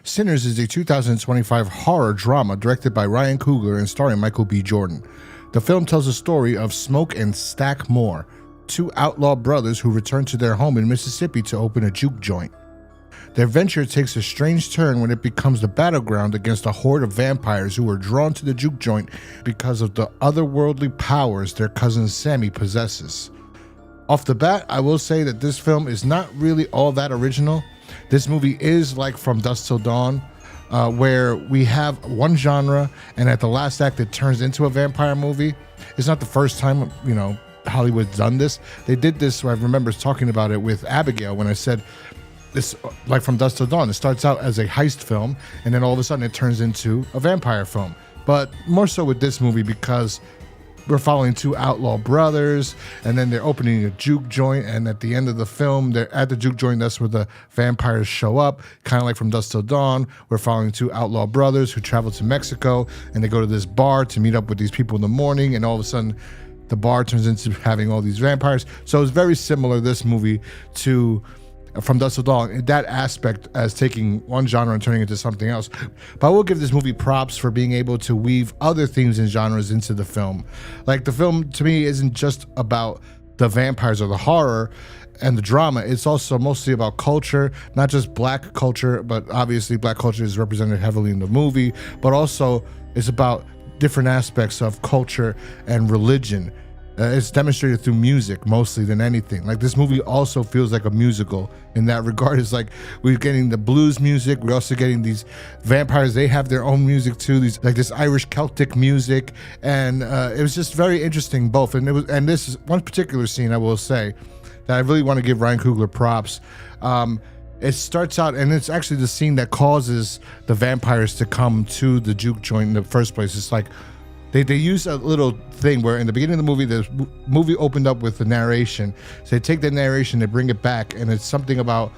Sinners is a 2025 horror drama directed by Ryan Coogler and starring Michael B. Jordan. The film tells the story of Smoke and Stack Moore, two outlaw brothers who return to their home in Mississippi to open a juke joint. Their venture takes a strange turn when it becomes the battleground against a horde of vampires who are drawn to the juke joint because of the otherworldly powers their cousin Sammy possesses. Off the bat, I will say that this film is not really all that original. This movie is like From Dusk Till Dawn, where we have one genre and at the last act it turns into a vampire movie. It's not the first time, Hollywood's done this. They did this, I remember talking about it with Abigail when I said this, like From Dusk Till Dawn, it starts out as a heist film and then all of a sudden it turns into a vampire film. But more so with this movie because we're following two outlaw brothers and then they're opening a juke joint, and at the end of the film they're at the juke joint. That's where the vampires show up, kind of like From Dusk Till Dawn. We're following two outlaw brothers who travel to Mexico and they go to this bar to meet up with these people in the morning, and all of a sudden the bar turns into having all these vampires. So it's very similar, this movie, to From Dusk Till Dawn in that aspect, as taking one genre and turning it into something else. But I will give this movie props for being able to weave other themes and genres into the film. Like, the film to me isn't just about the vampires or the horror and the drama. It's also mostly about culture, not just black culture, but obviously black culture is represented heavily in the movie, but also it's about different aspects of culture and religion. It's demonstrated through music mostly than anything. Like, this movie also feels like a musical in that regard. It's like we're getting the blues music. We're also getting these vampires. They have their own music too. These, like, this Irish Celtic music, and it was just very interesting both. And this is one particular scene I will say that I really want to give Ryan Coogler props. It starts out, and it's actually the scene that causes the vampires to come to the juke joint in the first place. It's like They use a little thing where in the beginning of the movie opened up with the narration. So they take the narration, they bring it back, and it's something about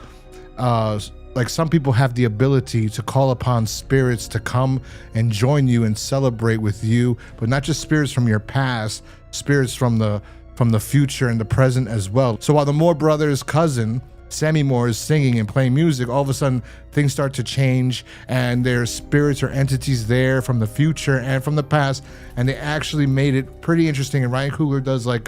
like some people have the ability to call upon spirits to come and join you and celebrate with you, but not just spirits from your past, spirits from the future and the present as well. So while the Moore brothers' cousin Sammy Moore is singing and playing music, all of a sudden things start to change and there's spirits or entities there from the future and from the past, and they actually made it pretty interesting. And Ryan Coogler does I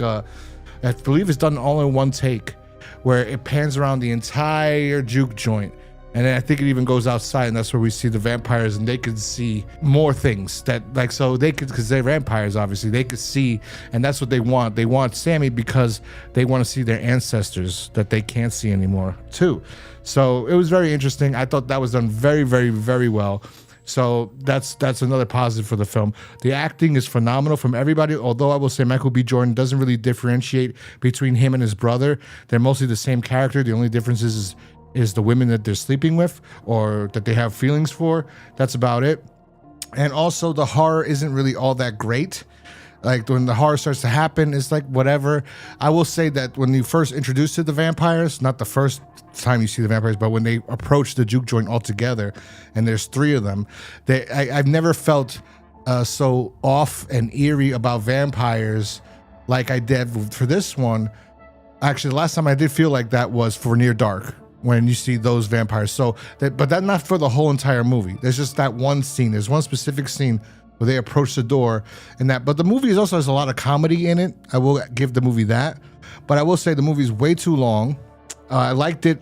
believe it's done all in one take, where it pans around the entire juke joint, and then I think it even goes outside, and that's where we see the vampires, and they could see more things that, like, so they could, because they're vampires obviously, they could see, and that's what they want. They want Sammy because they want to see their ancestors that they can't see anymore too. So it was very interesting. I thought that was done very, very, very well. So that's another positive for the film. The acting is phenomenal from everybody, although I will say Michael B. Jordan doesn't really differentiate between him and his brother. They're mostly the same character. The only difference is the women that they're sleeping with or that they have feelings for. That's about it. And also the horror isn't really all that great. Like, when the horror starts to happen, it's like whatever. I will say that when you first introduced to the vampires, not the first time you see the vampires, but when they approach the juke joint all together, and there's three of them, I've never felt so off and eerie about vampires like I did for this one. Actually, the last time I did feel like that was for Near Dark, when you see those vampires. But that's not for the whole entire movie. There's just that one scene. There's one specific scene where they approach the door and that. But the movie also has a lot of comedy in it. I will give the movie that. But I will say the movie's way too long. I liked it.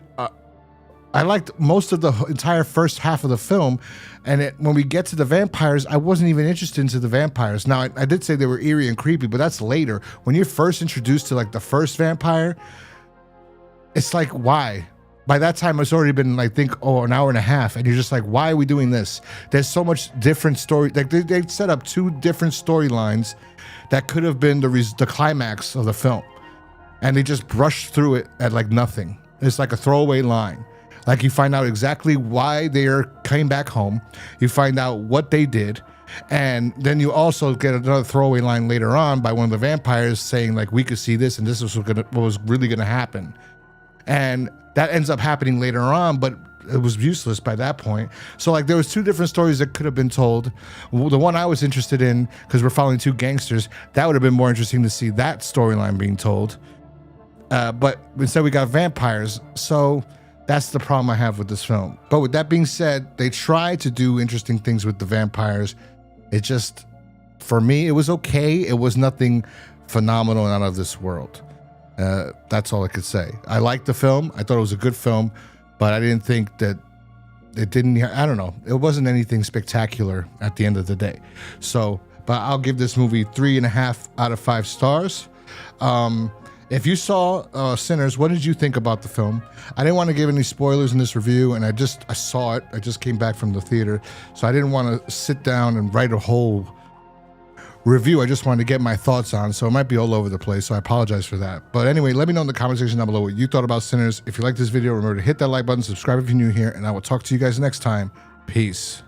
I liked most of the entire first half of the film. And when we get to the vampires, I wasn't even interested into the vampires. Now, I did say they were eerie and creepy, but that's later. When you're first introduced to, like, the first vampire, it's like, why? By that time, it's already been, I think, an hour and a half, and you're just like, why are we doing this? There's so much different story. Like, they set up two different storylines that could have been the climax of the film, and they just brushed through it at like nothing. It's like a throwaway line. Like, you find out exactly why they came back home. You find out what they did, and then you also get another throwaway line later on by one of the vampires saying, like, we could see this, and this was what was really going to happen. And that ends up happening later on, but it was useless by that point. So, like, there was two different stories that could have been told. The one I was interested in, because we're following two gangsters, that would have been more interesting to see that storyline being told. But instead we got vampires. So That's the problem I have with this film. But with that being said, they tried to do interesting things with the vampires. It just, for me, it was okay. It was nothing phenomenal and out of this world. That's all I could say. I liked the film. I thought it was a good film, but I didn't think that it didn't, I don't know. It wasn't anything spectacular at the end of the day. So, but I'll give this movie 3.5 out of 5 stars. If you saw Sinners, what did you think about the film? I didn't want to give any spoilers in this review, and I saw it. I just came back from the theater, so I didn't want to sit down and write a whole review. I just wanted to get my thoughts on, so it might be all over the place, so I apologize for that. But anyway, let me know in the comment section down below what you thought about Sinners. If you like this video, remember to hit that like button, subscribe if you're new here, and I will talk to you guys next time. Peace.